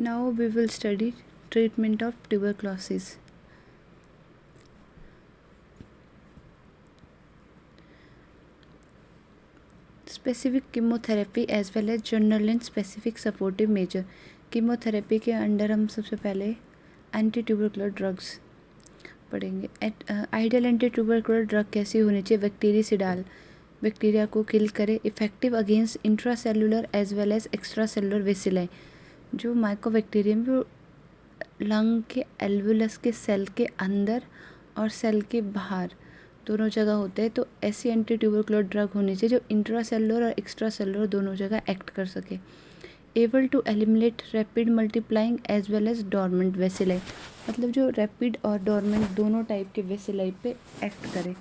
Now we will study treatment of tuberculosis. Specific chemotherapy as well as general and specific supportive measure. Chemotherapy के under हम सबसे पहले anti tubercular drugs पढ़ेंगे. Ideal anti tubercular drug कैसी होनी चाहिए? Bactericidal, bacteria को kill करे, effective against intracellular as well as extra cellular bacilli. जो माइकोबैक्टीरियम जो लंग के एल्वुलस के सेल के अंदर और सेल के बाहर दोनों जगह होते हैं, तो ऐसी एंटी ट्यूबरकुलर ड्रग होनी चाहिए जो इंट्रासेलुलर और एक्स्ट्रा सेलुलर दोनों जगह एक्ट कर सके. Able to eliminate rapid multiplying as well as dormant bacilli, मतलब जो रैपिड और डॉर्मेंट दोनों टाइप के वेसिलाई पे एक्ट करे.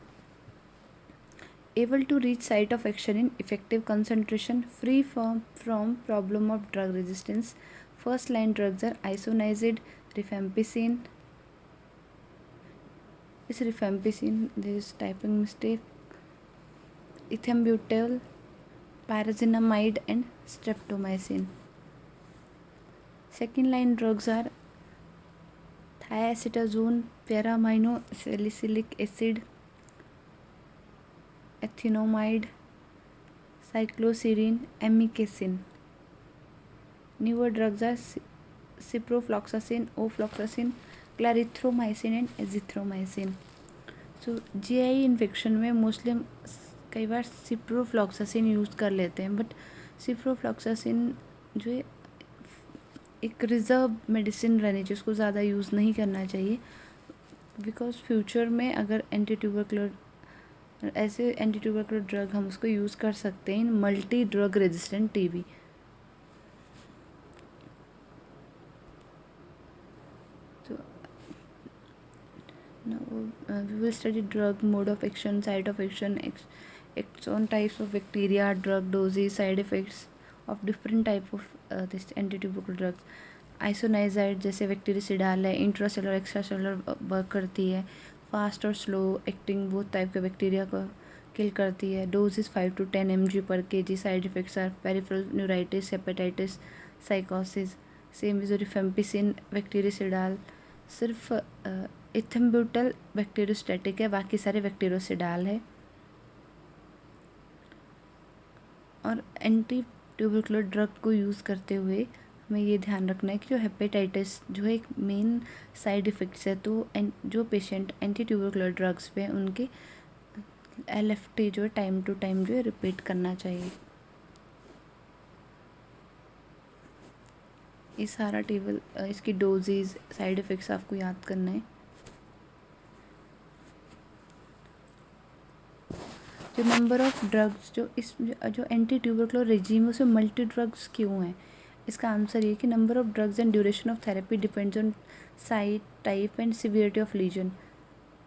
Able to reach site of action in effective concentration, free from problem of drug resistance. First line drugs are isoniazid, rifampicin. इस rifampicin there is typing mistake, ethambutol, pyrazinamide and streptomycin. Second line drugs are thiacetazone, pyramino salicylic acid, ethinomide, cycloserine, amikacin. Newer drugs are ciprofloxacin, ofloxacin, clarithromycin and azithromycin. So GI infection में mostly हम कई बार ciprofloxacin use कर लेते हैं, but ciprofloxacin जो है एक reserve medicine रहनी चाहिए, उसको ज़्यादा यूज़ नहीं करना चाहिए. बिकॉज फ्यूचर में अगर एंटी ट्यूबरकुलर ड्रग हम उसको यूज़ कर सकते हैं in multi drug resistant TB. We will study drug, mode of action, site of action, its own types of bacteria, drug doses, side effects of different type of this anti-tubercular drugs. आइसोनाइजाइड जैसे बैक्टीरिसिडाल है, intracellular extracellular work करती है, fast और slow acting both type के bacteria को kill करती है. Dose is 5 to 10 mg per kg. Side effects are peripheral neuritis, hepatitis, साइकोसिस. सेम इज रिफेम्पिसिन, बैक्टीरिसिडाल सिर्फ इथेम्ब्यूटल बैक्टीरियोस्टैटिक है, बाकी सारे बैक्टीरियोसिडाल है. और एंटी ट्यूबरकुलर ड्रग को यूज़ करते हुए हमें ये ध्यान रखना है कि जो हेपेटाइटिस जो है एक मेन साइड इफ़ेक्ट्स है, तो जो पेशेंट एंटी ट्यूबरकुलर ड्रग्स पे उनके LFT जो है टाइम टू टाइम जो है रिपीट करना चाहिए. ये सारा टेबल इसकी डोजेज, साइड इफ़ेक्ट्स आपको याद करना है. जो नंबर ऑफ़ ड्रग्स जो एंटी ट्यूबरकुलर रेजीम है उसमें मल्टी ड्रग्स क्यों हैं? इसका आंसर ये कि number of drugs and duration of therapy depends on site, type and severity of legion.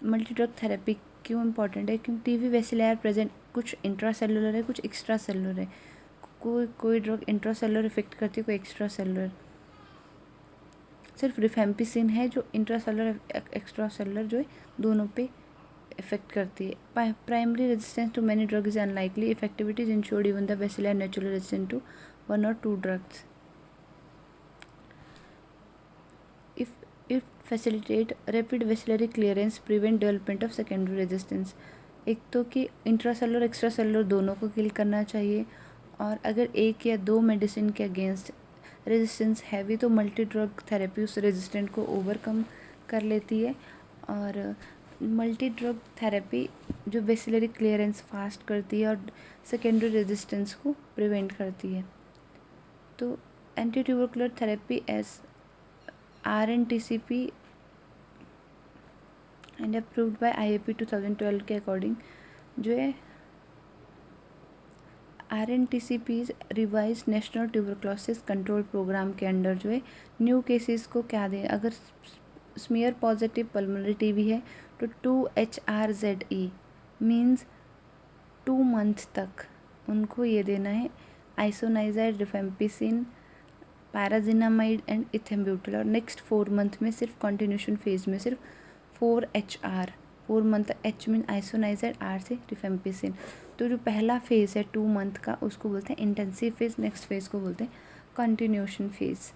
Multi drug therapy क्यों इंपॉर्टेंट है? क्योंकि टीबी वेसिलाई आर प्रेजेंट, कुछ इंट्रासेलुलर है, कुछ एक्स्ट्रा सेलुलर है. कोई ड्रग इंट्रासेलुलर इफेक्ट करती है, कोई एक्स्ट्रा सेलुलर. सिर्फ रिफेम्पिसिन है जो इंट्रासेलुलर एक्स्ट्रा सेलुलर जो है दोनों पे इफेक्ट करती है. Primary resistance to many drug is unlikely. Effectivity is ensured even the bacilli are naturally resistant to 1 or 2 drugs. If facilitate rapid vacillary clearance, prevent development of secondary resistance. एक तो कि intracellular extra cellular दोनों को किल करना चाहिए, और अगर एक या दो मेडिसिन के अगेंस्ट रेजिस्टेंस है भी तो मल्टी ड्रग थेरेपी उस रेजिस्टेंट को ओवरकम कर लेती है. और मल्टी ड्रग थेरेपी जो वेसिलरी क्लियरेंस फास्ट करती है और सेकेंडरी रेजिस्टेंस को प्रिवेंट करती है. तो anti tubercular therapy as RNTCP and approved by IAP 2012 के अकॉर्डिंग जो है RNTCP revise national tuberculosis control programme के अंडर जो है न्यू केसेस को क्या दें. अगर स्मीयर पॉजिटिव पल्मोनरी टीबी है तो 2HRZE मीन्स 2 month तक उनको ये देना है आइसोनाइजाइड, रिफेम्पिसिन, पैराजिनामाइड एंड इथेम्ब्यूटल. और नेक्स्ट 4 month में सिर्फ कॉन्टिन्यूशन फेज में सिर्फ 4HR 4 month. H mean isoniazid, R से रिफेम्पिसिन. तो जो पहला फेज़ है 2 month का उसको बोलते हैं इंटेंसिव फेज़, नेक्स्ट फेज़ को बोलते हैं कॉन्टिन्यूशन फेज़.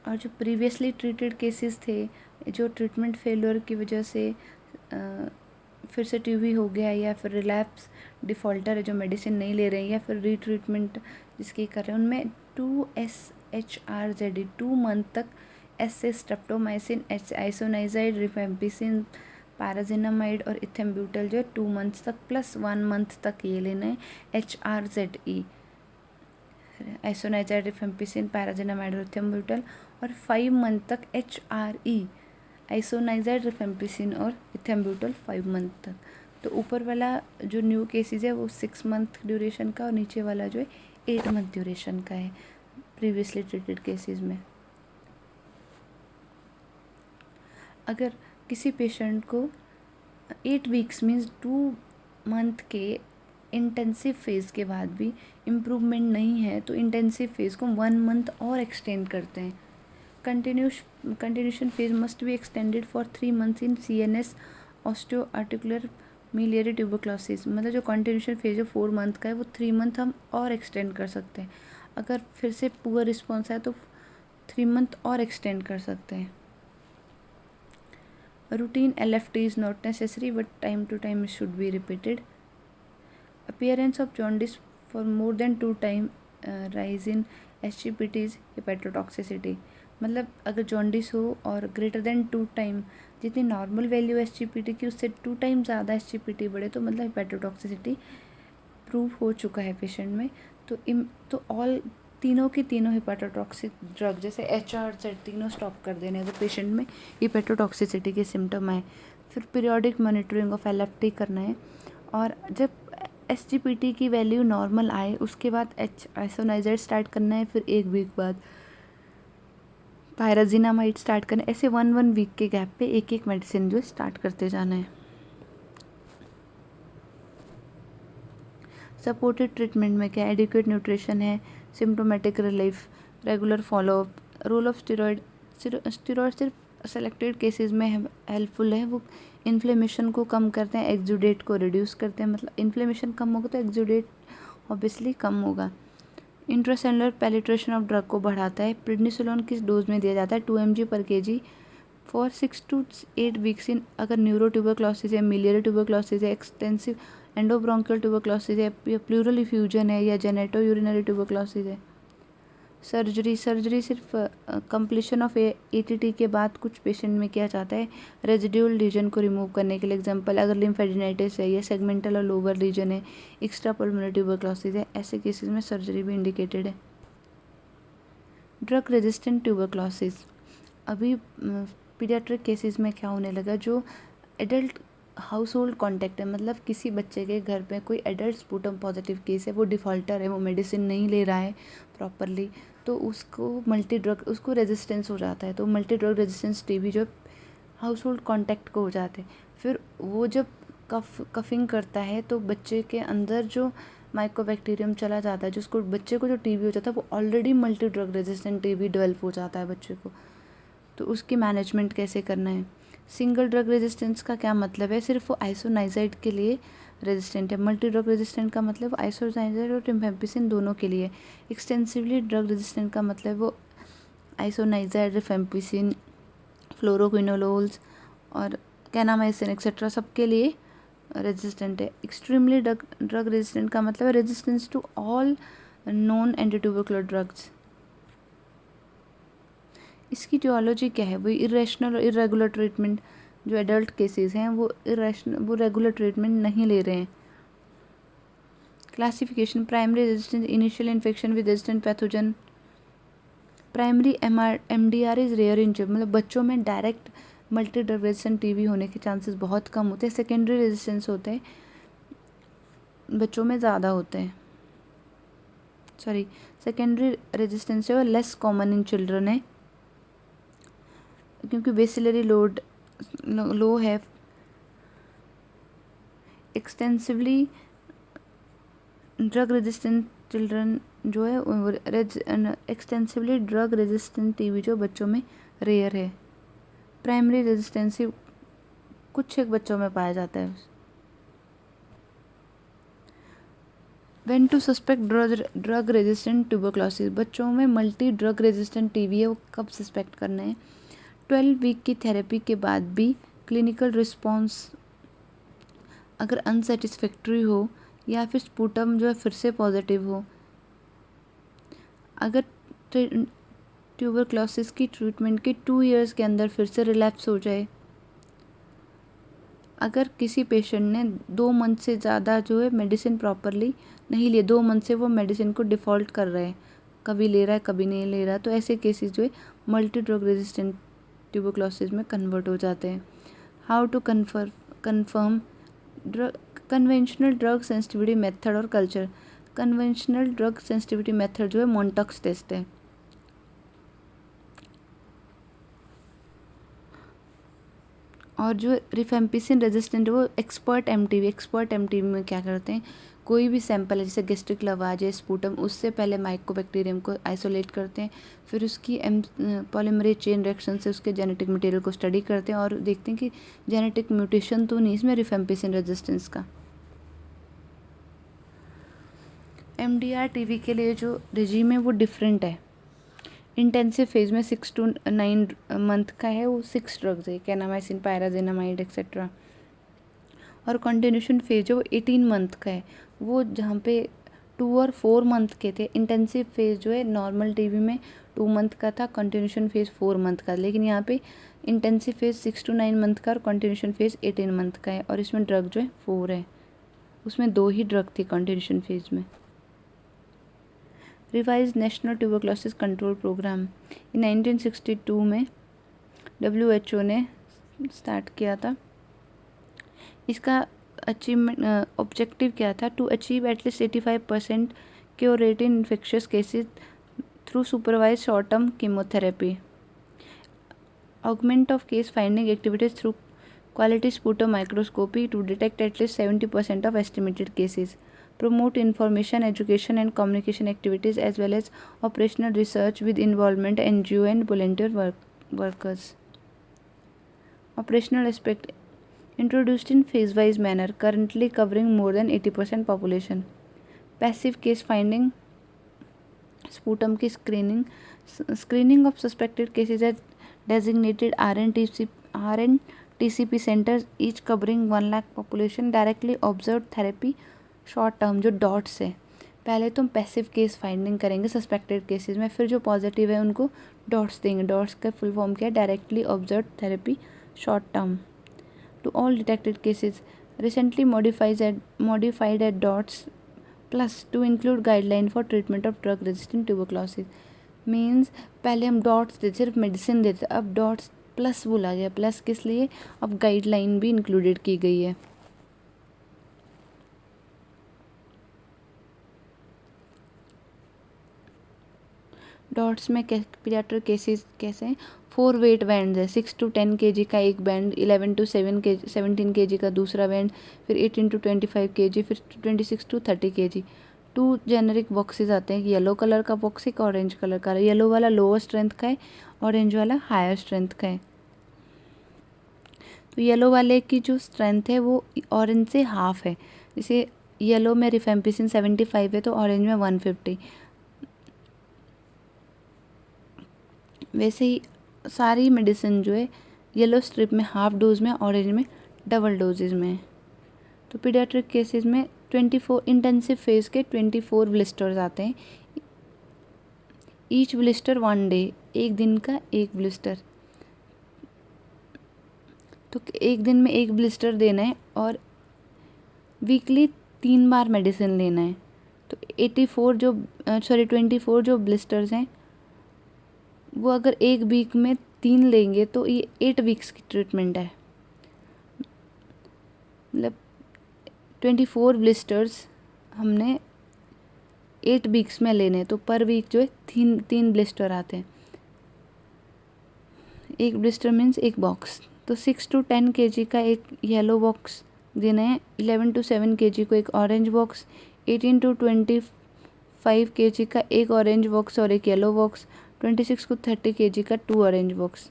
और जो प्रीवियसली ट्रीटेड केसेस थे, जो ट्रीटमेंट फेलियर की वजह से फिर से टीबी हो गया या फिर रिलैप्स डिफ़ॉल्टर है जो मेडिसिन नहीं ले रहे हैं या फिर रीट्रीटमेंट जिसकी कर रहे हैं, उनमें 2SHRZ 2 मंथ तक एस स्ट्रेप्टोमाइसिन, आइसोनाइजाइड, रिफेम्पिसिन, पैराजिनामाइड और इथेम्ब्यूटल जो है 2 मंथ्स तक प्लस 1 मंथ तक ये लेना है HRZE, आइसोनाइजाइड, रिफेम्पिसिन, पैराजिनामाइड और इथेम्ब्यूटल, और 5 मंथ तक HRE, आइसोनाइजाइड, रिफेम्पिसिन और इथेम्ब्यूटल 5 मंथ तक। तो ऊपर वाला जो न्यू केसेस है वो 6 मंथ ड्यूरेशन का और नीचे वाला जो है 8 मंथ ड्यूरेशन का है प्रीवियसली ट्रीटेड केसेस में। अगर किसी पेशेंट को 8 वीक्स मीन्स 2 मंथ के इंटेंसिव फेज़ के बाद भी इम्प्रूवमेंट नहीं है तो इंटेंसिव फेज़ को 1 मंथ और एक्सटेंड करते हैं। Continuation phase must be extended for 3 months in CNS osteoarticular miliary tuberculosis. मतलब जो कंटिन्यूशन फेज है 4 मंथ का है वो 3 मंथ हम और एक्सटेंड कर सकते हैं। अगर फिर से पुअर रिस्पॉन्स है तो 3 मंथ और एक्सटेंड कर सकते हैं। Routine LFT is not necessary but time to time should be repeated. Appearance of jaundice for more than 2 time rise in SGPT is hepatotoxicity. मतलब अगर जॉन्डिस हो और ग्रेटर देन 2 टाइम, जितनी नॉर्मल वैल्यू SGPT की उससे 2 time ज़्यादा SGPT बढ़े तो मतलब हेपेटोटॉक्सिसिटी प्रूव हो चुका है पेशेंट में। तो ऑल तीनों की तीनों हेपेटोटॉक्सिक ड्रग जैसे HRZ तीनों स्टॉप कर देने अगर पेशेंट में हेपेटोटॉक्सिसिटी के सिम्टम आए। फिर पीरियोडिक मॉनिटरिंग ऑफ LFT करना है, और जब SGPT की वैल्यू नॉर्मल आए उसके बाद आइसोनाइजाइड स्टार्ट करना है, फिर 1 वीक बाद पायराजिनामाइड स्टार्ट करना है। ऐसे 1 वीक के गैप पे एक एक मेडिसिन जो स्टार्ट करते जाना है। सपोर्टेड ट्रीटमेंट में क्या एडिक्वेट न्यूट्रिशन है, symptomatic relief, regular follow up. Role of steroid सिर्फ सेलेक्टेड केसेस में हेल्पफुल है। वो इन्फ्लेमेशन को कम करते हैं, एक्सुडेट को रिड्यूस करते हैं। मतलब इन्फ्लेमेशन कम होगा तो एक्सुडेट ऑब्वियसली कम होगा। इंट्रासेलुलर पेनिट्रेशन ऑफ ड्रग को बढ़ाता है। प्रेडनिसोलोन किस डोज में दिया जाता है 2 mg/kg for 6 to 8 weeks in अगर न्यूरो ट्यूबरक्लोसिस है, मिलियरी ट्यूबरक्लोसिस है, एक्सटेंसिव एंडोब्रोंकियल ट्यूबरक्लोसिस है, या प्लूरल इफ्यूजन है, या जेनेटो यूरिनरी ट्यूबरक्लोसिस है। सर्जरी सिर्फ कंप्लीशन ऑफ ATT के बाद कुछ पेशेंट में किया जाता है रेजिड्यूल रीजन को रिमूव करने के लिए। एग्जांपल अगर लिम्फेडिनाइटिस है या सेगमेंटल और लोअर रीजन है, एक्स्ट्रा पल्मोनरी ट्यूबरक्लोसिस है, ऐसे केसेस में सर्जरी भी इंडिकेटेड है। ड्रग रेजिस्टेंट ट्यूबरक्लोसिस अभी पीडियाट्रिक केसेस में क्या होने लगा, जो एडल्ट हाउस होल्ड कॉन्टैक्ट है, मतलब किसी बच्चे के घर पे कोई एडल्ट स्पूटम पॉजिटिव केस है, वो डिफ़ॉल्टर है, वो मेडिसिन नहीं ले रहा है प्रॉपरली, तो उसको मल्टी ड्रग उसको रेजिस्टेंस हो जाता है। तो मल्टी ड्रग रेजिस्टेंस TB जो हाउस होल्ड कॉन्टैक्ट को हो जाते हैं। फिर वो जब कफिंग करता है तो बच्चे के अंदर जो माइकोबैक्टीरियम चला जाता है, जिसको बच्चे को जो TB हो जाता है वो already multi drug resistant TB develop हो जाता है बच्चे को। तो उसकी मैनेजमेंट कैसे करना है। सिंगल ड्रग रेजिस्टेंस का क्या मतलब है, सिर्फ वो आइसोनाइजाइड के लिए रेजिस्टेंट है। मल्टी ड्रग रेजिस्टेंट का मतलब आइसोनाइजाइड और रिफेम्पिसिन दोनों के लिए। एक्सटेंसिवली ड्रग रेजिस्टेंट का मतलब वो आइसोनाइजाइड, रिफेम्पिसिन, फ्लोरोक्विनोलोल्स और कैनामाइसिन एक्सेट्रा सबके लिए रेजिस्टेंट है। एक्सट्रीमली ड्रग रेजिस्टेंट का मतलब है resistance to all non antitubercular drugs. इसकी टियोलॉजी क्या है, वो इरेशनल और इरेगुलर ट्रीटमेंट। जो एडल्ट केसेस हैं वो रेगुलर ट्रीटमेंट नहीं ले रहे हैं। Classification primary resistance initial infection with resistant pathogen. Primary MDR is rare in children, मतलब बच्चों में direct multi drug resistant TB होने के चांसेस बहुत कम होते हैं। सेकेंडरी रेजिस्टेंस होते हैं, बच्चों में ज़्यादा होते हैं। सेकेंडरी रेजिस्टेंस जो है लेस कॉमन इन चिल्ड्रन है क्योंकि बेसिलरी लोड लो है। एक्सटेंसिवली ड्रग रेजिस्टेंट चिल्ड्रन जो है एक्सटेंसिवली ड्रग रेजिस्टेंट TB जो बच्चों में रेयर है। प्राइमरी रेजिस्टेंसिव कुछ एक बच्चों में पाया जाता है। When to suspect drug resistant tuberculosis, बच्चों में मल्टी ड्रग रेजिस्टेंट टीबी है, वो कब सस्पेक्ट करना है? 12 वीक की थेरेपी के बाद भी क्लिनिकल रिस्पॉन्स अगर अनसेटिस्फैक्ट्री हो या फिर स्पूटम जो है फिर से पॉजिटिव हो, अगर ट्यूबरक्लोसिस की ट्रीटमेंट के 2 इयर्स के अंदर फिर से रिलैप्स हो जाए, अगर किसी पेशेंट ने 2 मंथ से ज़्यादा जो है मेडिसिन प्रॉपरली नहीं लिए, 2 मंथ से वो मेडिसिन को डिफ़ॉल्ट कर रहे हैं, कभी ले रहा है कभी नहीं ले रहा, तो ऐसे केसेस जो है मल्टी ड्रग रेजिस्टेंट ट्यूबरक्लोसिस में कन्वर्ट हो जाते हैं। How to confirm conventional drug sensitivity method और कल्चर। कन्वेंशनल ड्रग सेंसिटिविटी मेथड जो है मॉन्टक्स टेस्ट है, और जो रिफेम्पिसिन रेजिस्टेंट है वो एक्सपर्ट एमटीवी में क्या करते हैं, कोई भी सैंपल है जैसे गेस्ट्रिक लवाज या स्पूटम, उससे पहले माइकोबैक्टीरियम को आइसोलेट करते हैं, फिर उसकी पॉलीमरेज चेन रिएक्शन से उसके जेनेटिक मटेरियल को स्टडी करते हैं और देखते हैं कि जेनेटिक म्यूटेशन तो नहीं इसमें रिफेम्पिसिन रेजिस्टेंस का। एमडीआर टीवी के लिए जो रेजीम है वो डिफरेंट है। इंटेंसिव फेज में 6 to 9 मंथ का है, वो 6 ड्रग्स है, कैनामाइसिन, पायराजेनामाइड एक्सेट्रा। और कंटिन्यूशन फेज जो 18 मंथ का है, वो जहाँ पे 2 और 4 मंथ के थे। इंटेंसिव फेज जो है नॉर्मल टीवी में 2 मंथ का था, कंटिन्यूशन फेज 4 मंथ का, लेकिन यहाँ पे इंटेंसिव फेज 6 to 9 मंथ का और कंटिन्यूशन फेज 18 मंथ का है, और इसमें ड्रग जो है 4 है, उसमें 2 ही ड्रग थी कंटिन्यूशन फेज में। Revise national tuberculosis control programme 1962 में WHO ने स्टार्ट किया था। इसका अचीवमेंट ऑब्जेक्टिव क्या था? To achieve at least 85% cure rate in infectious cases through supervise short term chemotherapy, augment of case finding activities through quality sputum microscopy to detect at least 70% of estimated cases, promote information, education and communication activities as well as operational research with involvement NGO and volunteer workers. Operational aspect introduced in phase-wise manner, currently covering more than 80% population. Passive case finding, sputum की screening of suspected cases at designated RNTCP centers, each covering 1 lakh population. Directly observed therapy short term जो dots है, पहले तो हम passive case finding करेंगे suspected cases में, फिर जो पॉजिटिव है उनको डॉट्स देंगे। डॉट्स का फुल फॉर्म क्या है? Directly observe therapy short term to all detected cases, recently modified at DOTS plus to include guideline for treatment of drug resistant tuberculosis. Means पहले हम डॉट्स देते, सिर्फ मेडिसिन देते, अब डॉट्स प्लस बोला गया। प्लस किस लिए? अब गाइडलाइन भी इंक्लूडेड की गई है। डॉट्स में पीडियाट्रिक केसेस कैसे हैं? 4 वेट बैंड है, 6 to 10 kg का एक बैंड, 11 to 17 kg का दूसरा बैंड, फिर 18 to 25 kg, फिर 26 to 30 kg। 2 जेनरिक बॉक्सेस आते हैं, येलो कलर का बॉक्स, एक ऑरेंज कलर का। येलो वाला लोअर स्ट्रेंथ का है, ऑरेंज वाला हायर स्ट्रेंथ का है। तो येलो वाले की जो स्ट्रेंथ है वो ऑरेंज से हाफ है, जैसे येलो में रिफेम्पिसिन 75 है तो ऑरेंज में 150। वैसे ही सारी मेडिसिन जो है येलो स्ट्रिप में हाफ डोज में, ऑरेंज में डबल डोजेज में। तो पीडियाट्रिक केसेस में 24 इंटेंसिव फेज के 24 ब्लिस्टर्स आते हैं, ईच ब्लिस्टर 1 डे, एक दिन का एक ब्लिस्टर। तो एक दिन में एक ब्लिस्टर देना है और वीकली 3 बार मेडिसिन लेना है। तो 24 जो ब्लिस्टर्स हैं वो अगर एक वीक में 3 लेंगे तो ये 8 वीक्स की ट्रीटमेंट है। मतलब 24 ब्लिस्टर्स हमने 8 वीक्स में लेने, तो पर वीक जो है 3 ब्लिस्टर आते हैं। एक ब्लिस्टर मीन्स एक बॉक्स। तो 6 to 10 kg का एक येलो बॉक्स देना है, 11 to 7 kg को एक ऑरेंज बॉक्स, 18 to 25 kg का एक ऑरेंज बॉक्स और एक येलो बॉक्स, 26 to 30 kg का 2 ऑरेंज बॉक्स।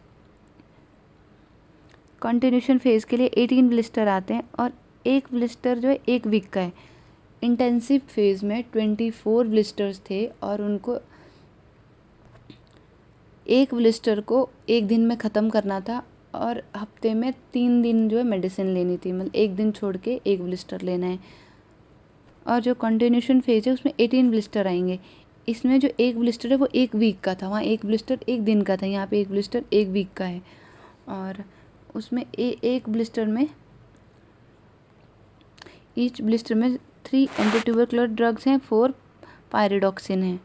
कंटिन्यूशन फेज के लिए 18 ब्लिस्टर आते हैं और एक ब्लिस्टर जो है 1 वीक का है। इंटेंसिव फेज़ में 24 ब्लिस्टर्स थे और उनको एक ब्लिस्टर को एक दिन में ख़त्म करना था और हफ्ते में 3 दिन जो है मेडिसिन लेनी थी, मतलब एक दिन छोड़ के एक ब्लिस्टर लेना है। और जो कंटिन्यूशन फेज़ है उसमें 18 ब्लिस्टर आएंगे। इसमें जो एक ब्लिस्टर है वो एक वीक का था, वहाँ एक ब्लिस्टर एक दिन का था, यहाँ पे एक ब्लिस्टर एक वीक का है। और उसमें एक ब्लिस्टर में ईच ब्लिस्टर में 3 एंटी ट्यूबरकुलर ड्रग्स हैं, 4 पायरिडॉक्सिन है।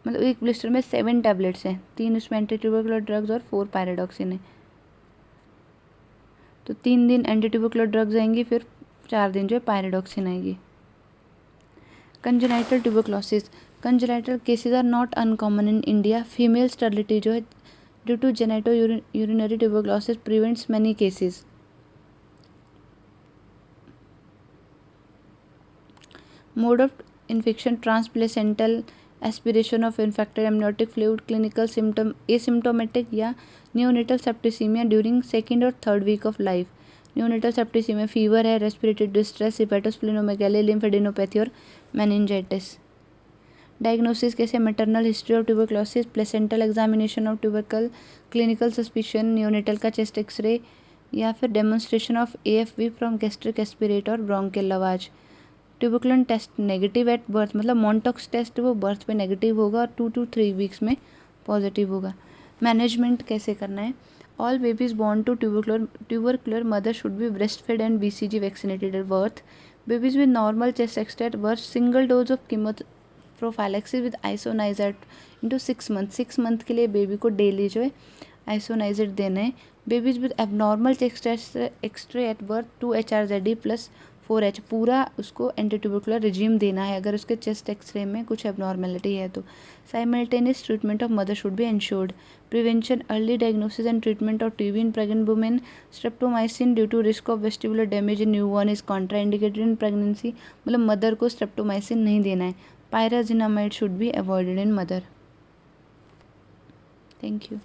मतलब एक ब्लिस्टर में 7 टैबलेट्स हैं, 3 उसमें एंटी ट्यूबरकुलर ड्रग्स और 4 पायरिडॉक्सिन है। तो 3 दिन एंटी ट्यूबरकुलर ड्रग्स आएंगी, फिर 4 दिन जो है पायरिडॉक्सिन आएगी। Congenital tuberculosis, congenital cases are not uncommon in India. Female sterility जो है due to genito urinary tuberculosis prevents many cases. Mode of infection transplacental aspiration of infected amniotic fluid, clinical symptom asymptomatic या neonatal septicaemia during 2nd और 3rd week of life. Neonatal septicaemia fever है, respiratory distress, hepatosplenomegaly, lymphadenopathy और meningitis. Diagnosis कैसे, maternal history of tuberculosis, placental examination of tubercle, clinical suspicion, neonatal का chest x ray या फिर demonstration of AFV from gastric aspirate और bronchial lavage. Tuberculin test negative at birth, मतलब Mantoux test वो birth पे negative होगा और 2 to 3 वीक्स में पॉजिटिव होगा। मैनेजमेंट कैसे करना है, all babies born to tubercular mother should be breast fed and BCG vaccinated at birth. Babies with normal chest x ray at birth, single dose of chemoprophylaxis with isoniazid into 6 month. 6 month के लिए baby को daily जो है isoniazid देना है। Babies with abnormal chest x ray at birth 2 HRZD plus 4H, पूरा उसको anti tubercular regime देना है अगर उसके चेस्ट एक्सरे में कुछ एबनॉर्मेलिटी है तो। Simultaneous treatment of mother should be ensured. Prevention, early diagnosis and treatment of TB in pregnant women. Streptomycin due to risk of vestibular damage in newborn is contraindicated in pregnancy, मतलब mother को streptomycin नहीं देना है। Pyrazinamide should be avoided in mother. Thank you.